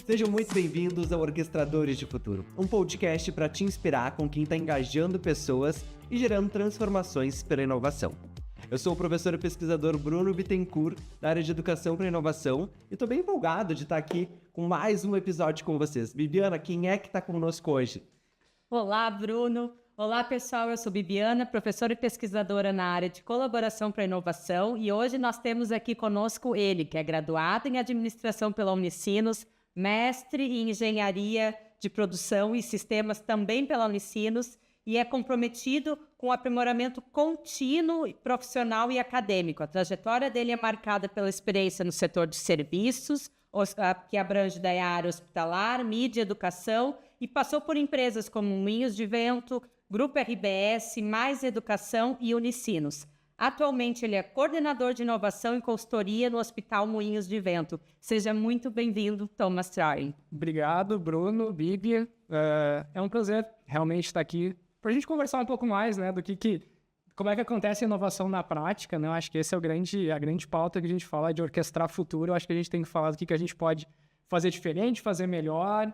Sejam muito bem-vindos ao Orquestradores de Futuro, um podcast para te inspirar com quem está engajando pessoas e gerando transformações pela inovação. Eu sou o professor e pesquisador Bruno Bittencourt, da área de Educação para Inovação, e estou bem empolgado de estar aqui com mais um episódio com vocês. Bibiana, quem é que está conosco hoje? Olá, Bruno. Olá, pessoal. Eu sou Bibiana, professora e pesquisadora na área de Colaboração para Inovação, e hoje nós temos aqui conosco ele, que é graduado em Administração pela Unicinos, mestre em Engenharia de Produção e Sistemas também pela Unicinos, e é comprometido com o aprimoramento contínuo, profissional e acadêmico. A trajetória dele é marcada pela experiência no setor de serviços, que abrange da área hospitalar, mídia, educação, e passou por empresas como Moinhos de Vento, Grupo RBS, Mais Educação e Unicinos. Atualmente, ele é coordenador de inovação e consultoria no Hospital Moinhos de Vento. Seja muito bem-vindo, Thomas Tryon. Obrigado, Bruno, Bibi. É um prazer realmente estar aqui para a gente conversar um pouco mais, né, do como é que acontece a inovação na prática, né? Eu acho que esse é a grande pauta que a gente fala de orquestrar futuro. Eu acho que a gente tem que falar do que a gente pode fazer diferente, fazer melhor.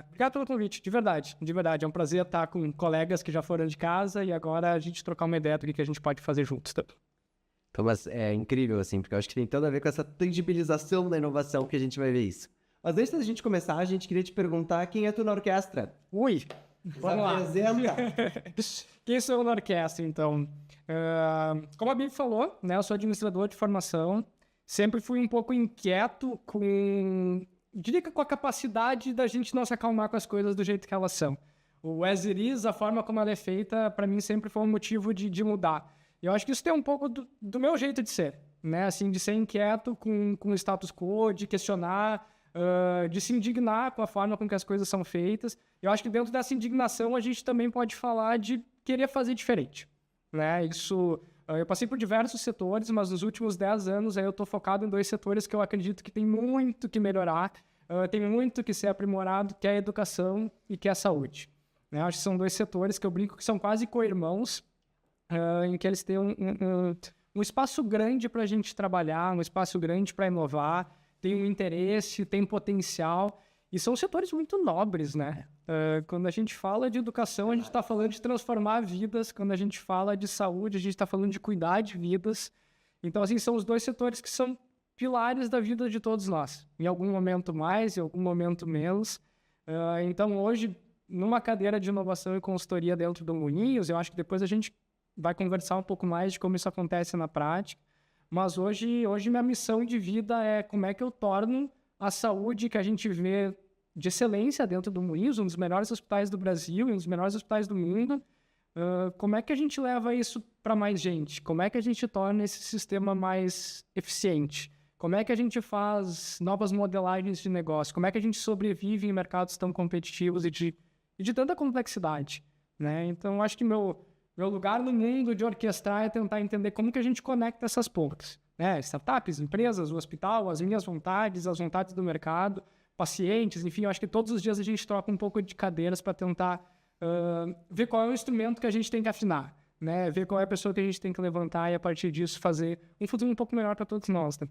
Obrigado pelo convite, de verdade. É um prazer estar com colegas que já foram de casa e agora a gente trocar uma ideia do que a gente pode fazer juntos. Thomas, é incrível, assim, porque eu acho que tem tudo a ver com essa tangibilização da inovação que a gente vai ver isso. Mas antes da gente começar, a gente queria te perguntar quem é tu na orquestra? Ui, vamos lá. Quem sou eu na orquestra, então? Como a Bibi falou, né, eu sou administrador de formação, sempre fui um pouco inquieto diria que com a capacidade da gente não se acalmar com as coisas do jeito que elas são. O as it is, a forma como ela é feita, para mim sempre foi um motivo de mudar. E eu acho que isso tem um pouco do meu jeito de ser, né? Assim, de ser inquieto com o status quo, de questionar, de se indignar com a forma com que as coisas são feitas. Eu acho que dentro dessa indignação a gente também pode falar de querer fazer diferente, né? Isso... Eu passei por diversos setores, mas nos últimos 10 anos eu estou focado em 2 setores que eu acredito que tem muito que melhorar, tem muito que ser aprimorado, que é a educação e que é a saúde. Né? Acho que são 2 setores que eu brinco que são quase co-irmãos, em que eles têm um espaço grande para a gente trabalhar, um espaço grande para inovar, tem um interesse, tem potencial, e são setores muito nobres, né? Quando a gente fala de educação, a gente está falando de transformar vidas. Quando a gente fala de saúde, a gente está falando de cuidar de vidas. Então, assim, são os 2 setores que são pilares da vida de todos nós. Em algum momento mais, em algum momento menos. Então, hoje, numa cadeira de inovação e consultoria dentro do Moinhos, eu acho que depois a gente vai conversar um pouco mais de como isso acontece na prática. Mas hoje minha missão de vida é como é que eu torno a saúde que a gente vê de excelência dentro do Moinhos, um dos melhores hospitais do Brasil e um dos melhores hospitais do mundo. Como é que a gente leva isso para mais gente? Como é que a gente torna esse sistema mais eficiente? Como é que a gente faz novas modelagens de negócio? Como é que a gente sobrevive em mercados tão competitivos e de tanta complexidade? Né? Então, acho que meu lugar no mundo de orquestrar é tentar entender como que a gente conecta essas pontas. Né? Startups, empresas, o hospital, as minhas vontades, as vontades do mercado, pacientes, enfim, eu acho que todos os dias a gente troca um pouco de cadeiras para tentar ver qual é o instrumento que a gente tem que afinar, né? Ver qual é a pessoa que a gente tem que levantar e, a partir disso, fazer um futuro um pouco melhor para todos nós. Né?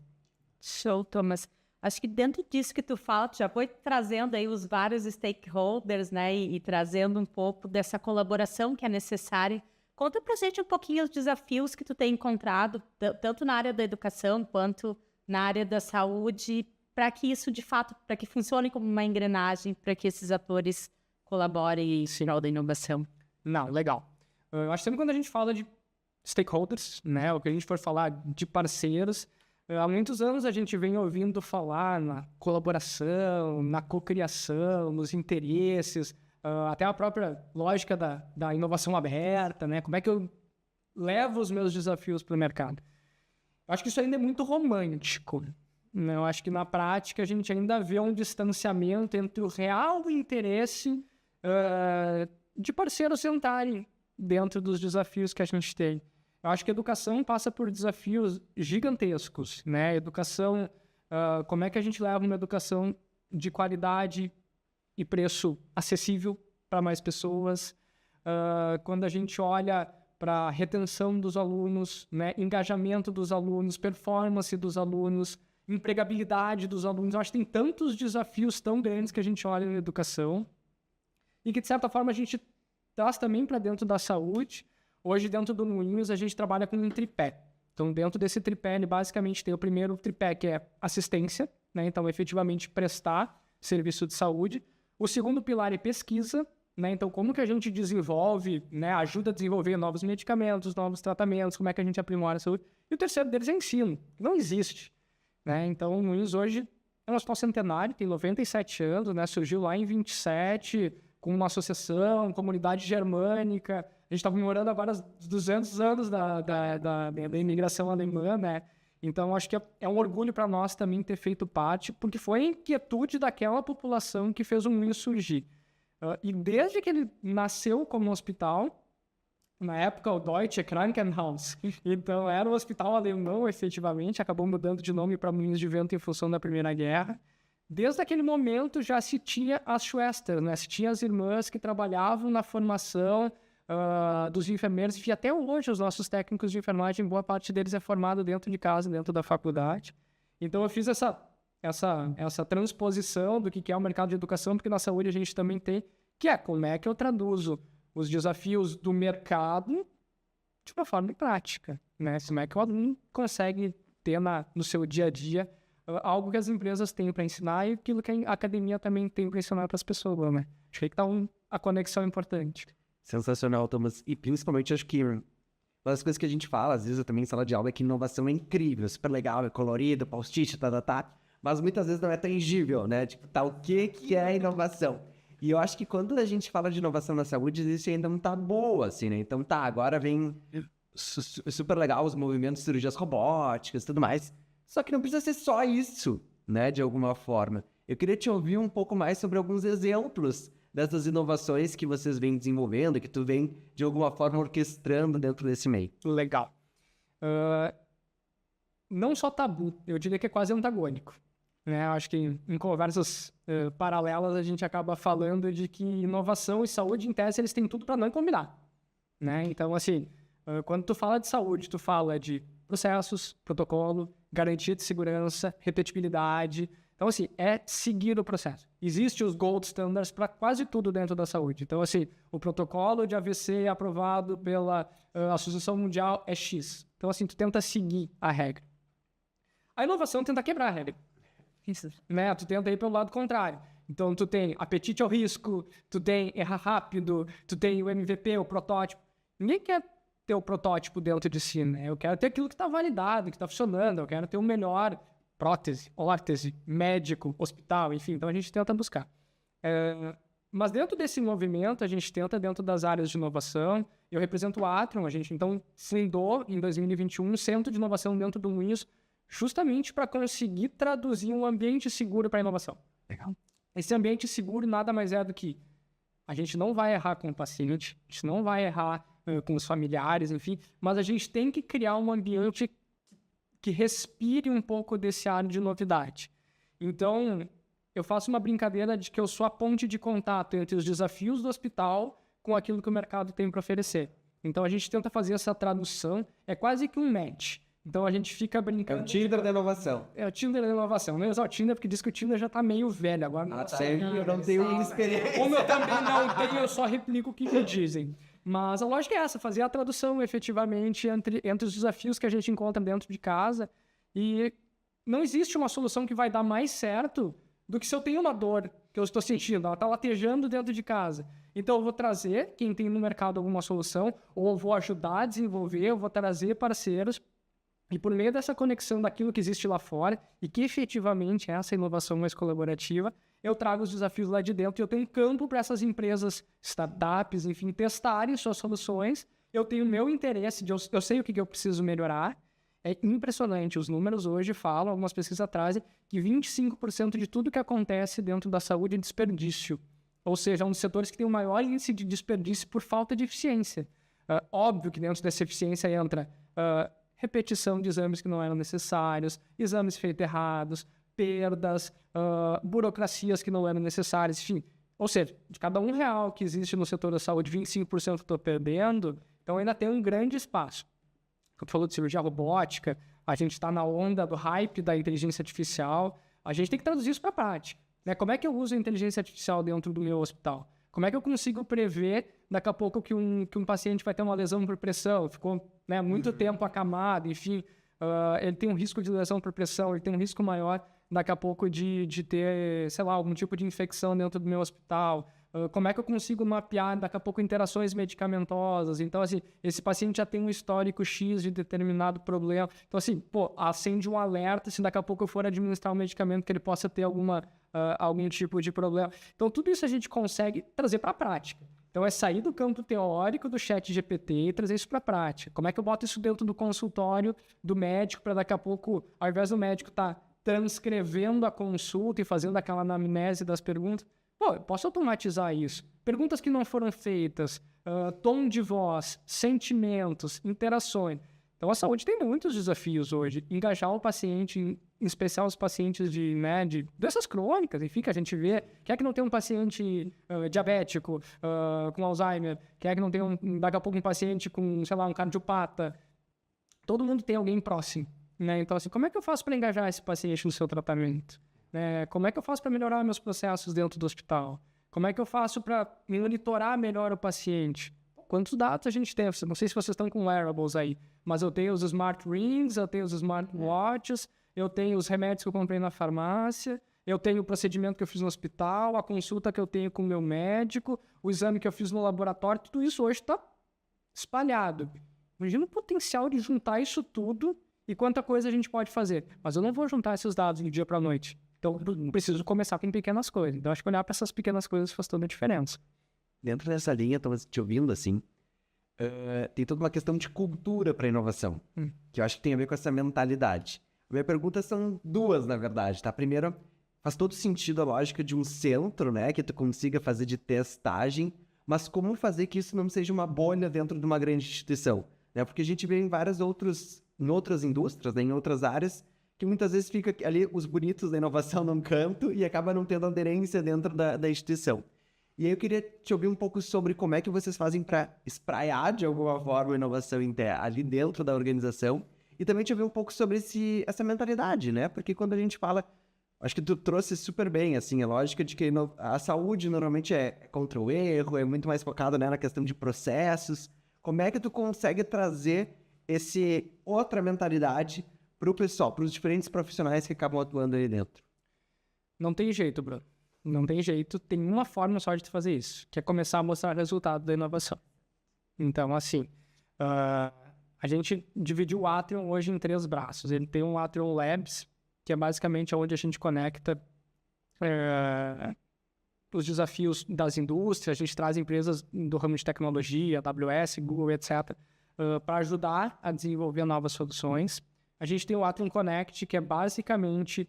Show, Thomas. Acho que dentro disso que tu fala, tu já foi trazendo aí os vários stakeholders, né? E trazendo um pouco dessa colaboração que é necessária. Conta pra gente um pouquinho os desafios que tu tem encontrado, tanto na área da educação quanto na área da saúde, para que isso, de fato, para que funcione como uma engrenagem, para que esses atores colaborem em final da inovação. Não, legal. Eu acho que sempre quando a gente fala de stakeholders, né, o que a gente for falar de parceiros, há muitos anos a gente vem ouvindo falar na colaboração, na cocriação, nos interesses, até a própria lógica da inovação aberta, né? Como é que eu levo os meus desafios para o mercado? Eu acho que isso ainda é muito romântico. Eu acho que na prática a gente ainda vê um distanciamento entre o real interesse de parceiros sentarem dentro dos desafios que a gente tem. Eu acho que a educação passa por desafios gigantescos, né? Educação, como é que a gente leva uma educação de qualidade e preço acessível para mais pessoas? Quando a gente olha para retenção dos alunos, né? Engajamento dos alunos, performance dos alunos, empregabilidade dos alunos. Eu acho que tem tantos desafios tão grandes que a gente olha na educação e que, de certa forma, a gente traz também para dentro da saúde. Hoje, dentro do Moinhos, a gente trabalha com um tripé. Então, dentro desse tripé, ele basicamente tem o primeiro tripé, que é assistência, né? Então, efetivamente, prestar serviço de saúde. O segundo pilar é pesquisa, né? Então, como que a gente desenvolve, né? Ajuda a desenvolver novos medicamentos, novos tratamentos, como é que a gente aprimora a saúde. E o terceiro deles é ensino, que não existe, né? Então, o Moinhos hoje é um hospital centenário, tem 97 anos, né? Surgiu lá em 27, com uma associação, comunidade germânica. A gente está comemorando agora os 200 anos da imigração alemã, né? Então, acho que é um orgulho para nós também ter feito parte, porque foi a inquietude daquela população que fez o Moinhos surgir. E desde que ele nasceu como hospital, na época o Deutsche Krankenhaus, então era um hospital alemão, efetivamente, acabou mudando de nome para Moinhos de Vento em função da Primeira Guerra. Desde aquele momento já se tinha as Schwestern, né? Se tinha as irmãs que trabalhavam na formação dos enfermeiros, e até hoje os nossos técnicos de enfermagem, boa parte deles é formado dentro de casa, dentro da faculdade. Então eu fiz essa transposição do que é o mercado de educação, porque na saúde a gente também tem, que é como é que eu traduzo os desafios do mercado de uma forma prática, né? Como é que o aluno consegue ter no seu dia a dia algo que as empresas têm para ensinar e aquilo que a academia também tem para ensinar para as pessoas, né? Acho que aí que está a conexão importante. Sensacional, Thomas. E principalmente acho que uma das coisas que a gente fala, às vezes eu também em sala de aula, é que inovação é incrível, super legal, é colorido, post-it, mas muitas vezes não é tangível, né? Tipo, o que é inovação? E eu acho que quando a gente fala de inovação na saúde, existe ainda um tabu, assim, né? Então agora vem super legal os movimentos de cirurgias robóticas e tudo mais. Só que não precisa ser só isso, né? De alguma forma. Eu queria te ouvir um pouco mais sobre alguns exemplos dessas inovações que vocês vêm desenvolvendo, que tu vem, de alguma forma, orquestrando dentro desse meio. Legal. Não só tabu, eu diria que é quase antagônico, né? Acho que em conversas paralelas a gente acaba falando de que inovação e saúde, em tese, eles têm tudo para não combinar, né? Então, assim, quando tu fala de saúde, tu fala de processos, protocolo, garantia de segurança, repetibilidade. Então, assim, é seguir o processo. Existem os gold standards para quase tudo dentro da saúde. Então, assim, o protocolo de AVC aprovado pela Associação Mundial é X. Então, assim, tu tenta seguir a regra. A inovação tenta quebrar a regra. Isso. Né? Tu tenta ir pelo lado contrário. Então, tu tem apetite ao risco, tu tem errar rápido, tu tem o MVP, o protótipo. Ninguém quer ter o protótipo dentro de si, né? Eu quero ter aquilo que está validado, que está funcionando. Eu quero ter o melhor prótese, órtese, médico, hospital, enfim. Então, a gente tenta buscar. Mas dentro desse movimento, a gente tenta, dentro das áreas de inovação, eu represento o Atrium, a gente, então, fundou, em 2021, um centro de inovação dentro do Moinhos, justamente para conseguir traduzir um ambiente seguro para a inovação. Legal. Esse ambiente seguro nada mais é do que a gente não vai errar com o paciente, a gente não vai errar com os familiares, enfim, mas a gente tem que criar um ambiente que respire um pouco desse ar de novidade. Então, eu faço uma brincadeira de que eu sou a ponte de contato entre os desafios do hospital com aquilo que o mercado tem para oferecer. Então, a gente tenta fazer essa tradução, é quase que um match. Então, a gente fica brincando... É o Tinder da inovação. É o Tinder da inovação. Não é só o Tinder, porque diz que o Tinder já está meio velho agora. Eu não tenho muita experiência. Como eu também não tenho, eu só replico o que me dizem. Mas a lógica é essa, fazer a tradução efetivamente entre os desafios que a gente encontra dentro de casa. E não existe uma solução que vai dar mais certo do que se eu tenho uma dor que eu estou sentindo, ela está latejando dentro de casa. Então eu vou trazer quem tem no mercado alguma solução, ou eu vou ajudar a desenvolver, eu vou trazer parceiros. E por meio dessa conexão daquilo que existe lá fora, e que efetivamente é essa inovação mais colaborativa, eu trago os desafios lá de dentro e eu tenho campo para essas empresas, startups, enfim, testarem suas soluções. Eu tenho meu interesse, eu sei o que eu preciso melhorar. É impressionante, os números hoje falam, algumas pesquisas trazem, que 25% de tudo que acontece dentro da saúde é desperdício. Ou seja, é um dos setores que tem o maior índice de desperdício por falta de eficiência. Óbvio que dentro dessa eficiência entra repetição de exames que não eram necessários, exames feitos errados, perdas, burocracias que não eram necessárias, enfim. Ou seja, de cada R$1 que existe no setor da saúde, 25% estou perdendo, então ainda tem um grande espaço. Tu falou de cirurgia robótica, a gente está na onda do hype da inteligência artificial, a gente tem que traduzir isso para a prática, né? Como é que eu uso a inteligência artificial dentro do meu hospital? Como é que eu consigo prever daqui a pouco que um paciente vai ter uma lesão por pressão, ficou, né, muito tempo acamado, enfim, ele tem um risco de lesão por pressão, ele tem um risco maior daqui a pouco de ter, sei lá, algum tipo de infecção dentro do meu hospital. Como é que eu consigo mapear daqui a pouco interações medicamentosas? Então, assim, esse paciente já tem um histórico X de determinado problema. Então, assim, acende um alerta se daqui a pouco eu for administrar um medicamento que ele possa ter algum tipo de problema. Então, tudo isso a gente consegue trazer para a prática. Então, é sair do campo teórico do ChatGPT e trazer isso para a prática. Como é que eu boto isso dentro do consultório do médico para daqui a pouco, ao invés do médico estar transcrevendo a consulta e fazendo aquela anamnese das perguntas, eu posso automatizar isso. Perguntas que não foram feitas, tom de voz, sentimentos, interações. Então, a saúde tem muitos desafios hoje. Engajar o paciente, em especial os pacientes de doenças crônicas, enfim, que a gente vê. Quem é que não tem um paciente diabético, com Alzheimer? Quem é que não tem, daqui a pouco, um paciente com, sei lá, um cardiopata? Todo mundo tem alguém próximo, né? Então, assim, como é que eu faço para engajar esse paciente no seu tratamento? Como é que eu faço para melhorar meus processos dentro do hospital? Como é que eu faço para monitorar melhor o paciente? Quantos dados a gente tem? Não sei se vocês estão com wearables aí, mas eu tenho os smart rings, eu tenho os smart watches, eu tenho os remédios que eu comprei na farmácia, eu tenho o procedimento que eu fiz no hospital, a consulta que eu tenho com o meu médico, o exame que eu fiz no laboratório, tudo isso hoje está espalhado. Imagina o potencial de juntar isso tudo e quanta coisa a gente pode fazer. Mas eu não vou juntar esses dados do dia para a noite. Então, preciso começar com pequenas coisas. Então, acho que olhar para essas pequenas coisas faz toda a diferença. Dentro dessa linha, estou te ouvindo assim, tem toda uma questão de cultura para inovação, que eu acho que tem a ver com essa mentalidade. A minha pergunta são duas, na verdade, tá? Primeiro, faz todo sentido a lógica de um centro, né, que tu consiga fazer de testagem, mas como fazer que isso não seja uma bolha dentro de uma grande instituição, né? Porque a gente vê em outras indústrias, né, em outras áreas, que muitas vezes fica ali os bonitos da inovação num canto e acaba não tendo aderência dentro da instituição. E aí eu queria te ouvir um pouco sobre como é que vocês fazem para espraiar de alguma forma a inovação ali dentro da organização e também te ouvir um pouco sobre essa mentalidade, né? Porque quando a gente fala, acho que tu trouxe super bem, assim, a lógica de que a saúde normalmente é contra o erro, é muito mais focada, né, na questão de processos. Como é que tu consegue trazer outra mentalidade para o pessoal, para os diferentes profissionais que acabam atuando aí dentro? Não tem jeito, Bruno. Não tem jeito. Tem uma forma só de fazer isso, que é começar a mostrar o resultado da inovação. Então, assim, a gente dividiu o Atrium hoje em 3 braços. Ele tem um Atrium Labs, que é basicamente onde a gente conecta os desafios das indústrias. A gente traz empresas do ramo de tecnologia, AWS, Google, etc., para ajudar a desenvolver novas soluções. A gente tem o Atrium Connect, que é basicamente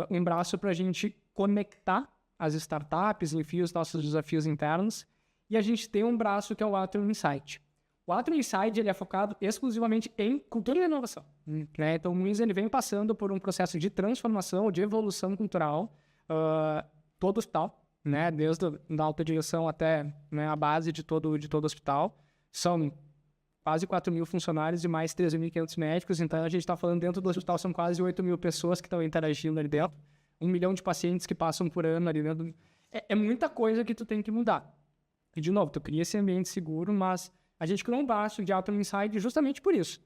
um braço para a gente conectar as startups, enfim, os nossos desafios internos. E a gente tem um braço que é o Atrium Insight. O Atrium Insight ele é focado exclusivamente em cultura e inovação. Né? Então, o Moinhos ele vem passando por um processo de transformação, de evolução cultural, todo o hospital, né? Desde a alta direção até, né, a base de todo o hospital. São quase 4.000 funcionários e mais 13.500 médicos. Então, a gente está falando dentro do hospital, são quase 8.000 pessoas que estão interagindo ali dentro. 1 milhão de pacientes que passam por ano ali dentro. É muita coisa que tu tem que mudar. E, de novo, tu cria esse ambiente seguro, mas a gente criou um braço de Atrium Insight justamente por isso.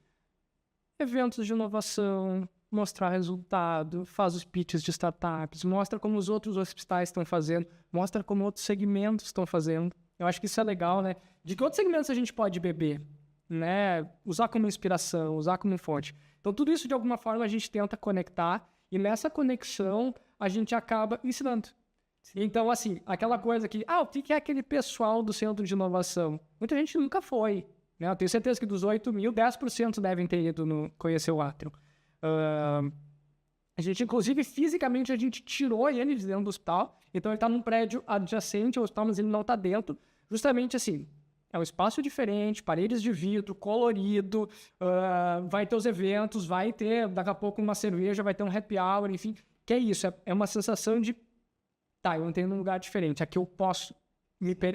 Eventos de inovação, mostrar resultado, faz os pitches de startups, mostra como os outros hospitais estão fazendo, mostra como outros segmentos estão fazendo. Eu acho que isso é legal, né? De que outros segmentos a gente pode beber, né? Usar como inspiração, usar como fonte. Então, tudo isso, de alguma forma, a gente tenta conectar e nessa conexão a gente acaba ensinando. Então, assim, aquela coisa que, o que é aquele pessoal do centro de inovação? Muita gente nunca foi, né? Eu tenho certeza que dos 8.000, 10% devem ter ido conhecer o Atrium. A gente, inclusive, fisicamente, a gente tirou ele de dentro do hospital, então ele está num prédio adjacente ao hospital, mas ele não está dentro, justamente assim, é um espaço diferente, paredes de vidro, colorido, vai ter os eventos, vai ter, daqui a pouco, uma cerveja, vai ter um happy hour, enfim, que é isso, é uma sensação de eu entrei num lugar diferente, aqui eu posso,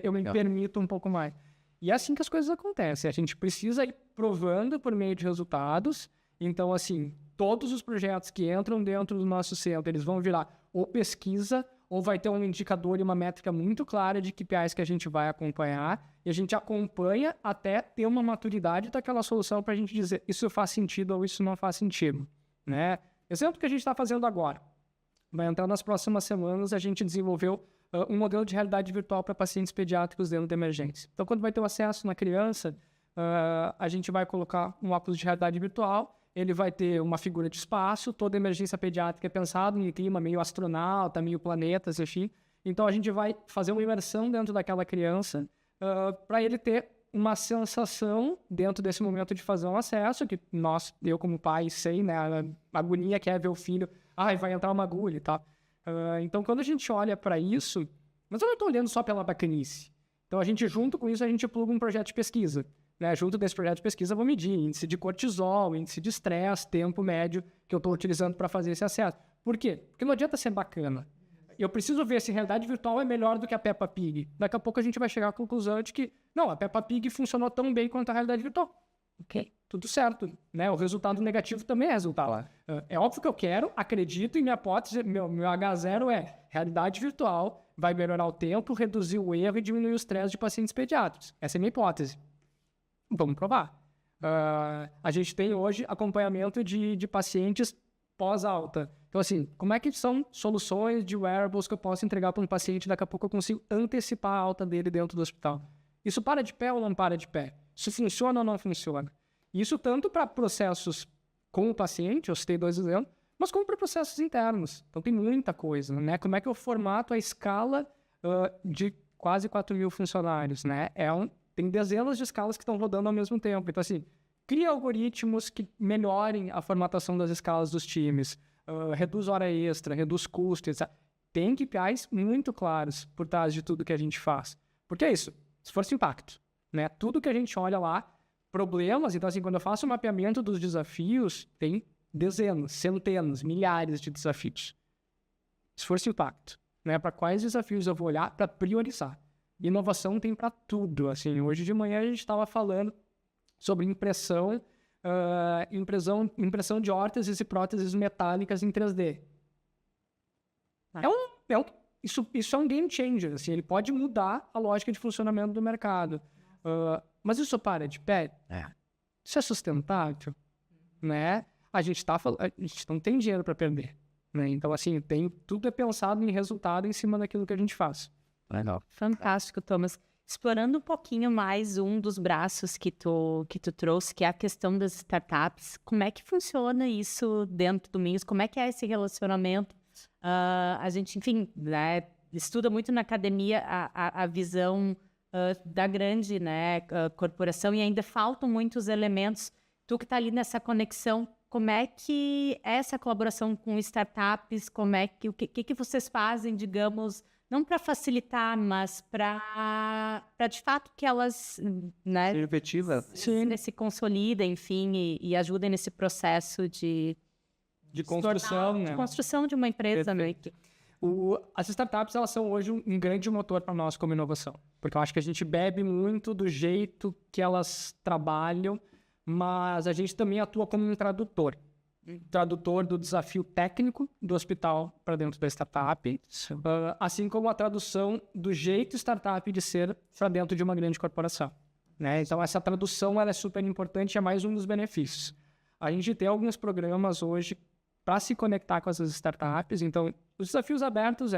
eu me permito um pouco mais. E é assim que as coisas acontecem, a gente precisa ir provando por meio de resultados Então, assim, todos os projetos que entram dentro do nosso centro, eles vão virar ou pesquisa, ou vai ter um indicador e uma métrica muito clara de KPIs que a gente vai acompanhar, e a gente acompanha até ter uma maturidade daquela solução para a gente dizer isso faz sentido ou isso não faz sentido, né? Exemplo que a gente está fazendo agora. Vai entrar nas próximas semanas, a gente desenvolveu um modelo de realidade virtual para pacientes pediátricos dentro da emergência. Então, quando vai ter o acesso na criança, a gente vai colocar um óculos de realidade virtual, ele vai ter uma figura de espaço, toda emergência pediátrica é pensada em clima meio astronauta, meio planetas, enfim. Então, a gente vai fazer uma imersão dentro daquela criança para ele ter uma sensação dentro desse momento de fazer um acesso, que eu como pai sei, né, a agonia que é ver o filho, vai entrar uma agulha e tal. Então, quando a gente olha para isso, mas eu não estou olhando só pela bacanice. Então, junto com isso, a gente pluga um projeto de pesquisa. Né? Junto desse projeto de pesquisa, eu vou medir índice de cortisol, índice de estresse, tempo médio que eu estou utilizando para fazer esse acesso. Por quê? Porque não adianta ser bacana. Eu preciso ver se a realidade virtual é melhor do que a Peppa Pig. Daqui a pouco a gente vai chegar à conclusão de que, não, a Peppa Pig funcionou tão bem quanto a realidade virtual. Ok, tudo certo. Né? O resultado negativo também é resultado. É óbvio que eu quero, acredito, e minha hipótese, meu H0 é realidade virtual, vai melhorar o tempo, reduzir o erro e diminuir o estresse de pacientes pediátricos. Essa é a minha hipótese. Vamos provar. A gente tem hoje acompanhamento de pacientes pós-alta. Então, assim, como é que são soluções de wearables que eu posso entregar para um paciente e daqui a pouco eu consigo antecipar a alta dele dentro do hospital? Isso para de pé ou não para de pé? Isso funciona ou não funciona? Isso tanto para processos com o paciente, eu citei 2 exemplos, mas como para processos internos. Então, tem muita coisa, né? Como é que eu formato a escala de quase 4.000 funcionários, né? Tem dezenas de escalas que estão rodando ao mesmo tempo. Então, assim, cria algoritmos que melhorem a formatação das escalas dos times, reduz hora extra, reduz custos, etc. Tem KPIs muito claros por trás de tudo que a gente faz. Porque é isso, esforço e impacto. Né? Tudo que a gente olha lá, problemas. Então, assim, quando eu faço o mapeamento dos desafios, tem dezenas, centenas, milhares de desafios. Esforço e impacto. Né? Para quais desafios eu vou olhar para priorizar. Inovação tem para tudo. Assim, hoje de manhã a gente estava falando sobre impressão de órteses e próteses metálicas em 3D. Isso é um game changer. Assim, ele pode mudar a lógica de funcionamento do mercado. Mas isso para de pé? Isso é sustentável? Né? A gente não tem dinheiro para perder. Né? Então, assim, tudo é pensado em resultado em cima daquilo que a gente faz. Legal. Fantástico, Thomas. Explorando um pouquinho mais um dos braços que tu trouxe, que é a questão das startups. Como é que funciona isso dentro do Minhos? Como é que é esse relacionamento? A gente, enfim, né, estuda muito na academia a visão da grande, né, corporação, e ainda faltam muitos elementos. Tu que está ali nessa conexão, como é que é essa colaboração com startups? O que vocês fazem, digamos, não para facilitar, mas para de fato que elas, né, ser efetiva, se consolidem, enfim, e ajudem nesse processo de construção, né? De construção de uma empresa. Né? As startups, elas são hoje um grande motor para nós como inovação, porque eu acho que a gente bebe muito do jeito que elas trabalham, mas a gente também atua como um tradutor do desafio técnico do hospital para dentro da startup, assim como a tradução do jeito startup de ser para dentro de uma grande corporação. Né? Então, essa tradução ela é super importante, é mais um dos benefícios. A gente tem alguns programas hoje para se conectar com essas startups. Então, os desafios abertos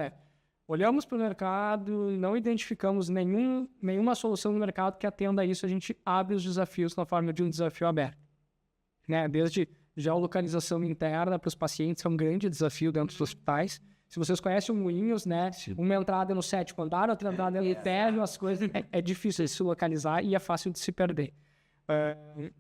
olhamos para o mercado, não identificamos nenhuma solução no mercado que atenda a isso, a gente abre os desafios na forma de um desafio aberto. Né? Desde geolocalização interna para os pacientes, é um grande desafio dentro dos hospitais. Se vocês conhecem o Moinhos, né? Uma entrada no 7º andar, outra entrada no térreo, as coisas é difícil de se localizar e é fácil de se perder.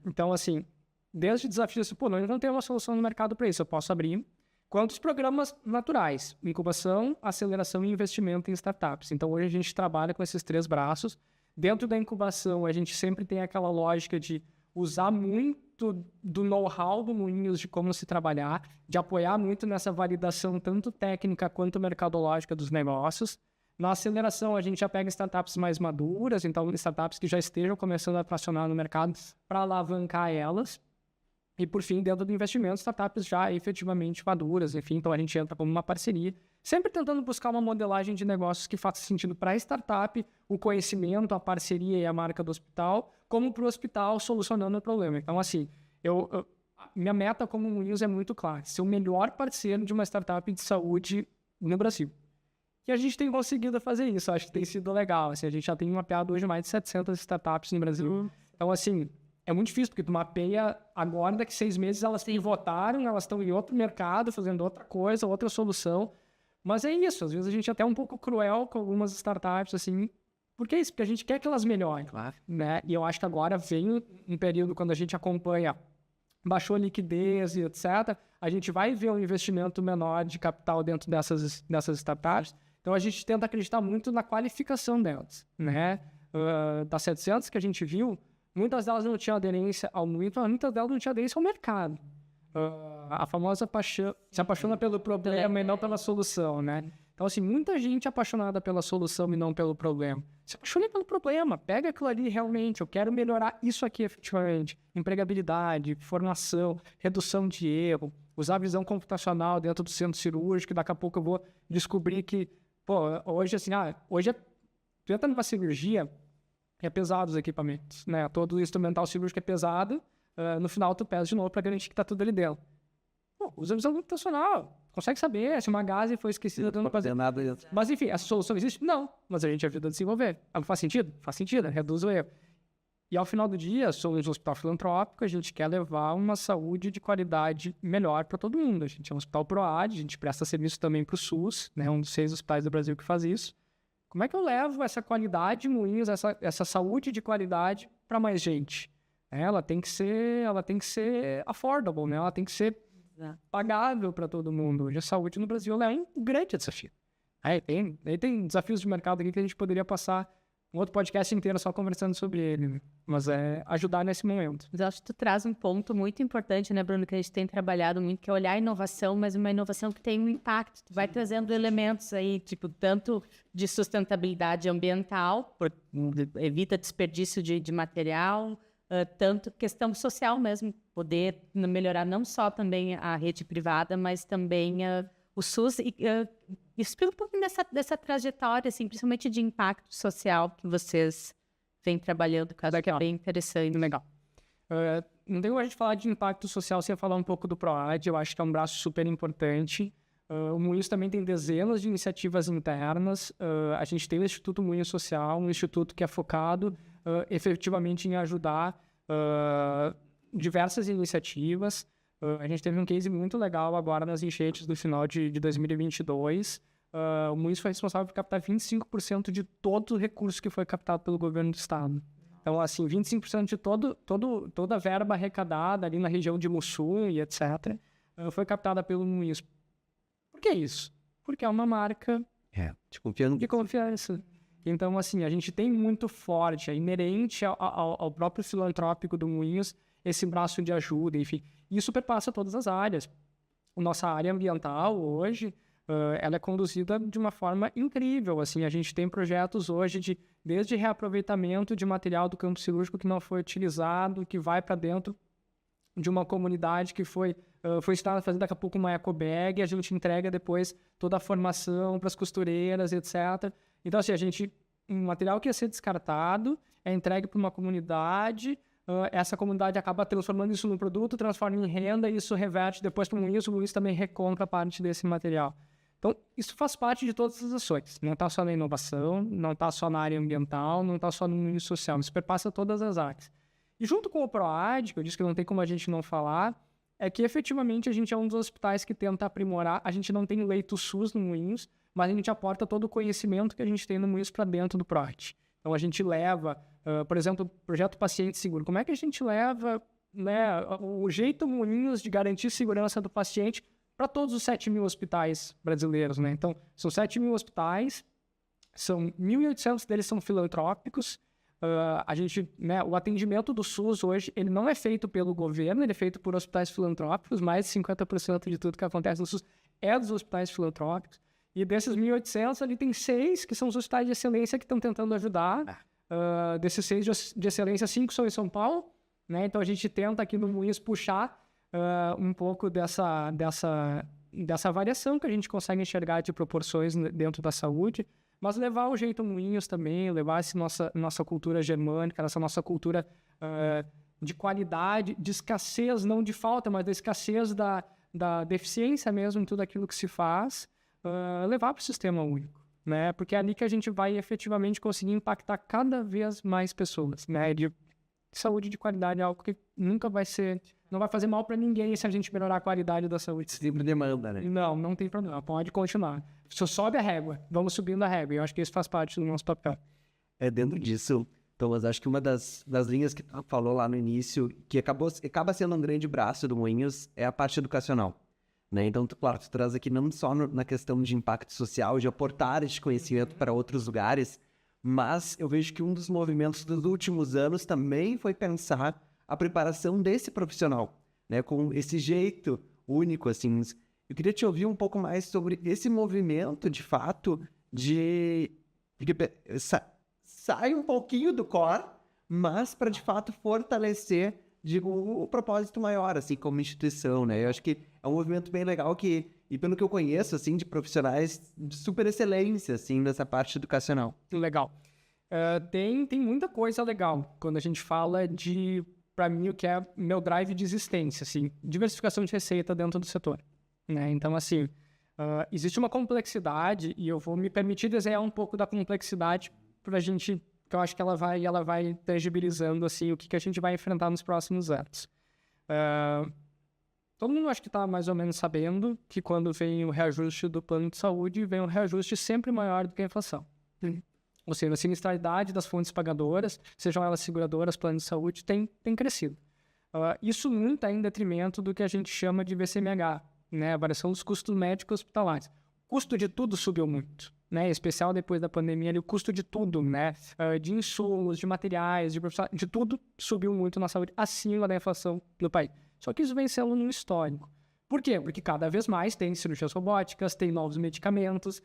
Então, assim, desde desafios, não tem uma solução no mercado para isso, eu posso abrir. Quanto os programas naturais, incubação, aceleração e investimento em startups. Então, hoje a gente trabalha com esses 3 braços. Dentro da incubação, a gente sempre tem aquela lógica de usar muito do know-how do Moinhos de como se trabalhar, de apoiar muito nessa validação tanto técnica quanto mercadológica dos negócios. Na aceleração, a gente já pega startups mais maduras, então startups que já estejam começando a tracionar no mercado para alavancar elas. E, por fim, dentro do investimento, startups já efetivamente maduras, enfim, então a gente entra como uma parceria, sempre tentando buscar uma modelagem de negócios que faça sentido para a startup, o conhecimento, a parceria e a marca do hospital, como para o hospital solucionando o problema. Então, assim, minha meta como Moinhos é muito clara, ser o melhor parceiro de uma startup de saúde no Brasil. E a gente tem conseguido fazer isso, acho que tem sido legal. Assim, a gente já tem mapeado hoje mais de 700 startups no Brasil. Então, assim, é muito difícil, porque tu mapeia agora, daqui 6 meses elas pivotaram, elas estão em outro mercado, fazendo outra coisa, outra solução. Mas é isso, às vezes a gente é até um pouco cruel com algumas startups, assim, porque é isso, porque a gente quer que elas melhorem, claro, né? E eu acho que agora vem um período quando a gente acompanha, baixou a liquidez e etc., a gente vai ver um investimento menor de capital dentro dessas startups. Então, a gente tenta acreditar muito na qualificação delas, né? Das 700 que a gente viu, muitas delas não tinham aderência ao muito, muitas delas não tinham aderência ao mercado. A famosa paixão, se apaixona pelo problema e não pela solução, né? Então, assim, muita gente apaixonada pela solução e não pelo problema. Se apaixone pelo problema, pega aquilo ali realmente, eu quero melhorar isso aqui efetivamente. Empregabilidade, formação, redução de erro, usar a visão computacional dentro do centro cirúrgico, daqui a pouco eu vou descobrir que, hoje assim, tu entra numa cirurgia, é pesado os equipamentos, né? Todo o instrumental cirúrgico é pesado, no final tu pesa de novo para garantir que tá tudo ali dentro. Usa a visão computacional, consegue saber se uma gase foi esquecida dentro do fazer nada dentro. Mas enfim, essa solução existe? Não, mas a gente ajuda a desenvolver. Faz sentido? Faz sentido, reduz o erro. E ao final do dia, somos um hospital filantrópico, a gente quer levar uma saúde de qualidade melhor para todo mundo. A gente é um hospital PROAD, a gente presta serviço também para o SUS, né? Um dos 6 hospitais do Brasil que faz isso. Como é que eu levo essa qualidade, Moinhos, essa saúde de qualidade para mais gente? Ela tem que ser affordable, né? Ela tem que ser pagável para todo mundo. Hoje a saúde no Brasil é um grande desafio. Aí tem desafios de mercado aqui que a gente poderia passar um outro podcast inteiro só conversando sobre ele, né? Mas é ajudar nesse momento. Mas eu acho que tu traz um ponto muito importante, né, Bruno, que a gente tem trabalhado muito, que é olhar a inovação, mas uma inovação que tem um impacto. Tu vai trazendo elementos aí, tipo, tanto de sustentabilidade ambiental, evita desperdício de material, tanto questão social mesmo, poder melhorar não só também a rede privada, mas também o SUS. Explica um pouco dessa trajetória, assim, principalmente de impacto social que vocês vêm trabalhando, que é bem interessante. Legal. Não tem como a gente falar de impacto social sem falar um pouco do PROAD, eu acho que é um braço super importante. O Moinhos também tem dezenas de iniciativas internas. A gente tem o Instituto Moinhos Social, um instituto que é focado efetivamente em ajudar diversas iniciativas. A gente teve um case muito legal agora nas enchentes do final de 2022. O Moinhos foi responsável por captar 25% de todo o recurso que foi captado pelo governo do estado. Então, assim, 25% de toda a verba arrecadada ali na região de Mussum e etc. Foi captada pelo Moinhos. Por que isso? Porque é uma marca de confiança. Então, assim, a gente tem muito forte, é inerente ao próprio filantrópico do Moinhos, esse braço de ajuda, enfim. Isso perpassa todas as áreas. Nossa área ambiental hoje, ela é conduzida de uma forma incrível. Assim, a gente tem projetos hoje desde reaproveitamento de material do campo cirúrgico que não foi utilizado, que vai para dentro de uma comunidade que foi ensinada a fazer daqui a pouco uma ecobag, a gente entrega depois toda a formação para as costureiras, etc. Então, assim, um material que ia ser descartado é entregue para uma comunidade, essa comunidade acaba transformando isso num produto, transforma em renda e isso reverte depois para o Moinhos também recompra parte desse material. Então, isso faz parte de todas as ações. Não está só na inovação, não está só na área ambiental, não está só no Moinhos social, isso perpassa todas as áreas. E junto com o PROAD, que eu disse que não tem como a gente não falar, é que efetivamente a gente é um dos hospitais que tenta aprimorar. A gente não tem leito SUS no Moinhos, mas a gente aporta todo o conhecimento que a gente tem no Moinhos para dentro do PROAD. Então, a gente leva, por exemplo, o projeto Paciente Seguro. Como é que a gente leva, né, o jeito Moinhos de garantir segurança do paciente para todos os 7.000 hospitais brasileiros, né? Então, são 7.000 hospitais, 1.800 deles são filantrópicos. O atendimento do SUS hoje, ele não é feito pelo governo, ele é feito por hospitais filantrópicos. Mais de 50% de tudo que acontece no SUS é dos hospitais filantrópicos. E desses 1.800, ali tem 6 que são os hospitais de excelência que estão tentando ajudar. Desses 6 de excelência, 5 são em São Paulo, né? Então a gente tenta aqui no Moinhos puxar um pouco dessa variação que a gente consegue enxergar de proporções dentro da saúde, mas levar o jeito Moinhos também, levar essa nossa cultura germânica, essa nossa cultura de qualidade, de escassez, não de falta, mas da escassez da deficiência mesmo em tudo aquilo que se faz, levar para o sistema único, né? Porque é ali que a gente vai efetivamente conseguir impactar cada vez mais pessoas, né? De saúde de qualidade é algo que nunca vai ser... Não vai fazer mal para ninguém se a gente melhorar a qualidade da saúde. Sempre demanda, né? Não tem problema. Pode continuar. Só sobe a régua. Vamos subindo a régua. Eu acho que isso faz parte do nosso papel. Dentro disso, Thomas, acho que uma das linhas que tu falou lá no início, que acaba sendo um grande braço do Moinhos, é a parte educacional, né? Então, claro, tu traz aqui não só na questão de impacto social, de aportar esse conhecimento para outros lugares, mas eu vejo que um dos movimentos dos últimos anos também foi pensar a preparação desse profissional, né? Com esse jeito único, assim. Eu queria te ouvir um pouco mais sobre esse movimento, de fato, de sai um pouquinho do core, mas para, de fato, fortalecer, digo, o propósito maior, assim, como instituição, né? Eu acho que é um movimento bem legal e pelo que eu conheço, assim, de profissionais de super excelência, assim, nessa parte educacional. Legal. Tem muita coisa legal quando a gente fala de, para mim, o que é meu drive de existência, assim, diversificação de receita dentro do setor, né? Então, assim, existe uma complexidade e eu vou me permitir desenhar um pouco da complexidade para a gente, que eu acho que ela vai tangibilizando, assim, o que a gente vai enfrentar nos próximos anos. Todo mundo acho que está mais ou menos sabendo que quando vem o reajuste do plano de saúde, vem um reajuste sempre maior do que a inflação. Ou seja, a sinistralidade das fontes pagadoras, sejam elas seguradoras, planos de saúde, tem crescido. Isso muito está em detrimento do que a gente chama de VCMH, né? A variação dos custos médicos hospitalares. O custo de tudo subiu muito, né? Em especial depois da pandemia, o custo de tudo, né? De insumos, de materiais, de tudo subiu muito na saúde, acima da inflação no país. Só que isso vem sendo um histórico. Por quê? Porque cada vez mais tem cirurgias robóticas, tem novos medicamentos.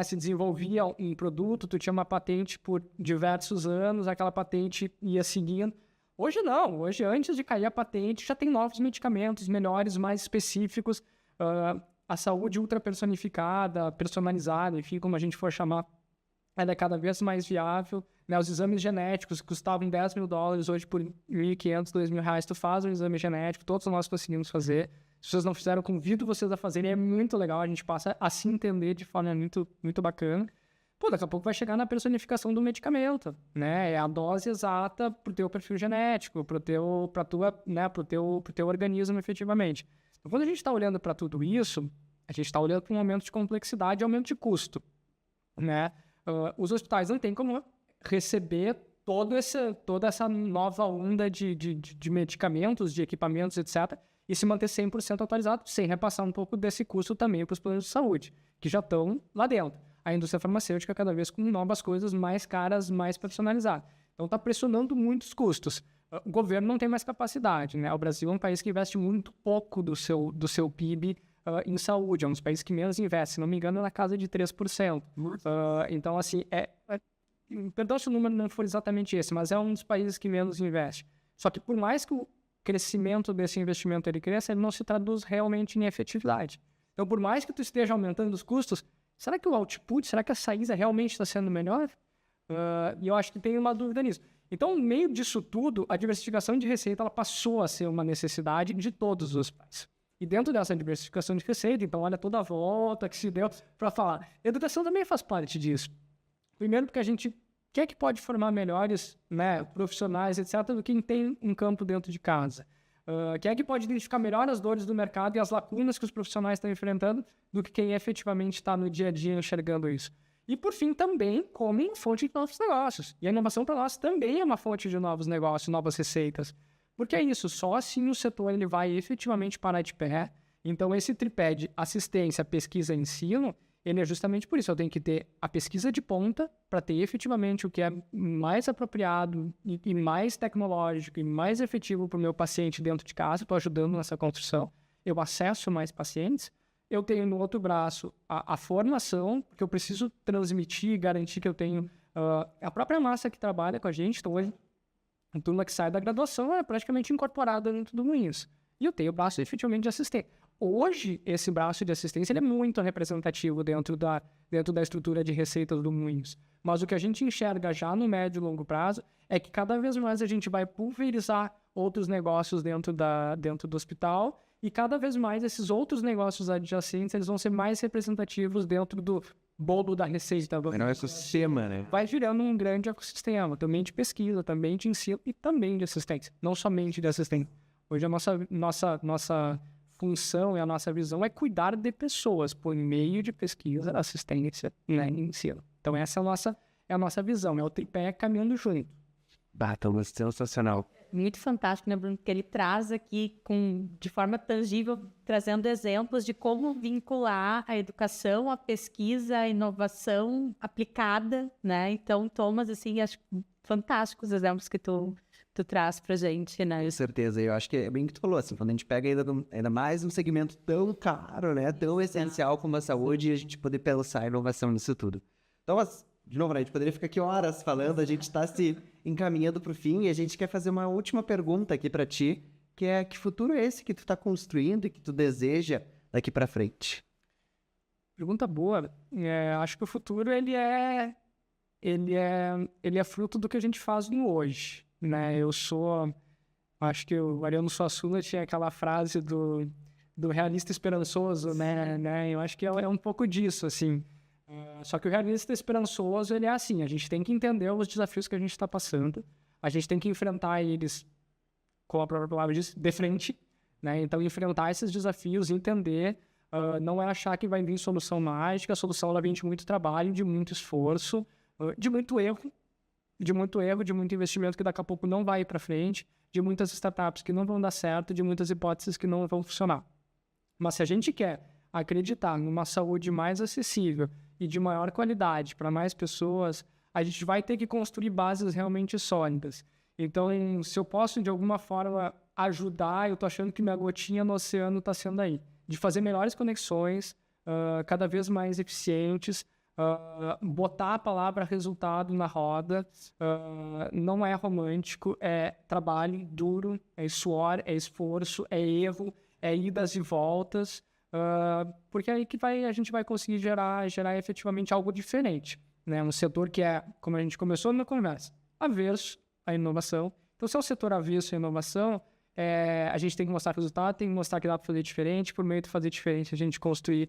Se desenvolvia um produto, tu tinha uma patente por diversos anos, aquela patente ia seguindo. Hoje não, hoje antes de cair a patente já tem novos medicamentos melhores, mais específicos, a saúde ultrapersonificada, personalizada, enfim, como a gente for chamar, ela é cada vez mais viável, né? Os exames genéticos que custavam $10 mil, hoje por R$1.500, R$2.000, tu faz um exame genético, todos nós conseguimos fazer. Se vocês não fizeram, convido vocês a fazerem, é muito legal, a gente passa a se entender de forma muito, muito bacana. Pô, daqui a pouco vai chegar na personificação do medicamento, né? É a dose exata pro teu perfil genético, pro teu organismo, efetivamente. Então, quando a gente está olhando para tudo isso, a gente está olhando para um aumento de complexidade e aumento de custo, né? Os hospitais não têm como receber toda essa nova onda de medicamentos, de equipamentos, etc., e se manter 100% atualizado, sem repassar um pouco desse custo também para os planos de saúde, que já estão lá dentro. A indústria farmacêutica cada vez com novas coisas mais caras, mais personalizadas. Então está pressionando muitos custos. O governo não tem mais capacidade, né? O Brasil é um país que investe muito pouco do seu PIB em saúde. É um dos países que menos investe, se não me engano, é na casa de 3%. Então, assim, perdão se o número não for exatamente esse, mas é um dos países que menos investe. Só que por mais que o crescimento desse investimento ele cresça, ele não se traduz realmente em efetividade. Então, por mais que tu esteja aumentando os custos, será que o output, será que a saída realmente está sendo melhor? E eu acho que tem uma dúvida nisso. Então, no meio disso tudo, a diversificação de receita ela passou a ser uma necessidade de todos os pais. E dentro dessa diversificação de receita, então, olha toda a volta que se deu para falar. Educação também faz parte disso. Primeiro porque a gente quer que pode formar melhores, né, profissionais, etc., do que quem tem um campo dentro de casa. Quem é que pode identificar melhor as dores do mercado e as lacunas que os profissionais estão enfrentando do que quem efetivamente está no dia a dia enxergando isso. E, por fim, também como fonte de novos negócios. E a inovação para nós também é uma fonte de novos negócios, novas receitas. Porque é isso, só assim o setor ele vai efetivamente parar de pé. Então, esse tripé de assistência, pesquisa e ensino, ele é justamente por isso. Eu tenho que ter a pesquisa de ponta para ter efetivamente o que é mais apropriado e mais tecnológico e mais efetivo para o meu paciente dentro de casa. Estou ajudando nessa construção. Eu acesso mais pacientes. Eu tenho no outro braço a formação, porque eu preciso transmitir e garantir que eu tenho a própria massa que trabalha com a gente. Então, hoje, a turma que sai da graduação é praticamente incorporada dentro do Moinhos. e eu tenho o braço efetivamente de assistente. Hoje, esse braço de assistência ele é muito representativo dentro da estrutura de receitas do Moinhos. Mas o que a gente enxerga já no médio e longo prazo é que cada vez mais a gente vai pulverizar outros negócios dentro do hospital e cada vez mais esses outros negócios adjacentes eles vão ser mais representativos dentro do bolo da receita. Mas não é ecossistema, né? Vai virando um grande ecossistema, também de pesquisa, também de ensino e também de assistência, não somente de assistência. Hoje a nossa função e a nossa visão é cuidar de pessoas por meio de pesquisa, assistência e ensino. Então essa é a nossa visão, é o tripé caminhando junto. Sensacional. Muito fantástico, né, Bruno? Porque ele traz aqui de forma tangível, trazendo exemplos de como vincular a educação, a pesquisa, a inovação aplicada, né? Então, Thomas, assim, acho fantásticos os exemplos que tu traz pra gente, né? Com certeza, eu acho que é bem o que tu falou, assim, quando a gente pega ainda mais um segmento tão caro, né, tão essencial como a saúde, e a gente poder pensar a inovação nisso tudo. Então, de novo, né, a gente poderia ficar aqui horas falando, a gente está se encaminhando para o fim e a gente quer fazer uma última pergunta aqui para ti, que é que futuro é esse que tu está construindo e que tu deseja daqui para frente? Pergunta boa. Acho que o futuro ele é fruto do que a gente faz no hoje, né? Acho que o Ariano Suassuna tinha aquela frase do realista esperançoso, né? Eu acho que é um pouco disso, assim. Só que o realista esperançoso, ele é assim, a gente tem que entender os desafios que a gente está passando, a gente tem que enfrentar eles, como a própria palavra diz, de frente, né? Então, enfrentar esses desafios, entender, não é achar que vai vir solução mágica, a solução ela vem de muito trabalho, de muito esforço, de muito erro, de muito investimento que daqui a pouco não vai para frente, de muitas startups que não vão dar certo, de muitas hipóteses que não vão funcionar. Mas se a gente quer acreditar numa saúde mais acessível e de maior qualidade para mais pessoas, a gente vai ter que construir bases realmente sólidas. Então, se eu posso, de alguma forma, ajudar, eu estou achando que minha gotinha no oceano está sendo aí. De fazer melhores conexões, cada vez mais eficientes, botar a palavra resultado na roda, não é romântico, é trabalho duro, é suor, é esforço, é erro, é idas e voltas, porque é aí que a gente vai conseguir gerar efetivamente algo diferente, né? Um setor que é, como a gente começou na conversa, averso à inovação. Então, se é um setor avesso à inovação, a gente tem que mostrar resultado, tem que mostrar que dá para fazer diferente, por meio de fazer diferente, a gente construir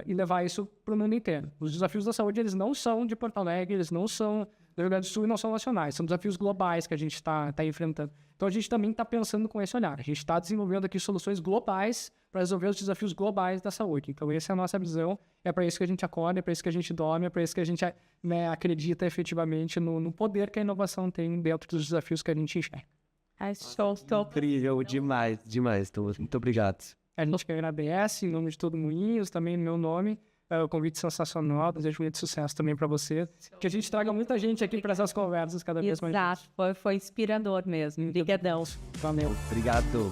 e levar isso para o mundo inteiro. Os desafios da saúde, eles não são de Porto Alegre, eles não são do Rio Grande do Sul e não são nacionais, são desafios globais que a gente está enfrentando. Então, a gente também está pensando com esse olhar. A gente está desenvolvendo aqui soluções globais para resolver os desafios globais da saúde. Então, essa é a nossa visão, é para isso que a gente acorda, é para isso que a gente dorme, é para isso que a gente acredita efetivamente no poder que a inovação tem dentro dos desafios que a gente enxerga. Incrível, demais. Muito obrigado. A gente que agradece, em nome de todo Moinhos, também no meu nome, o convite sensacional, desejo muito sucesso também para você, que a gente traga muita gente aqui para essas conversas cada vez mais. Exato, foi inspirador mesmo. Obrigadão. Valeu. Obrigado.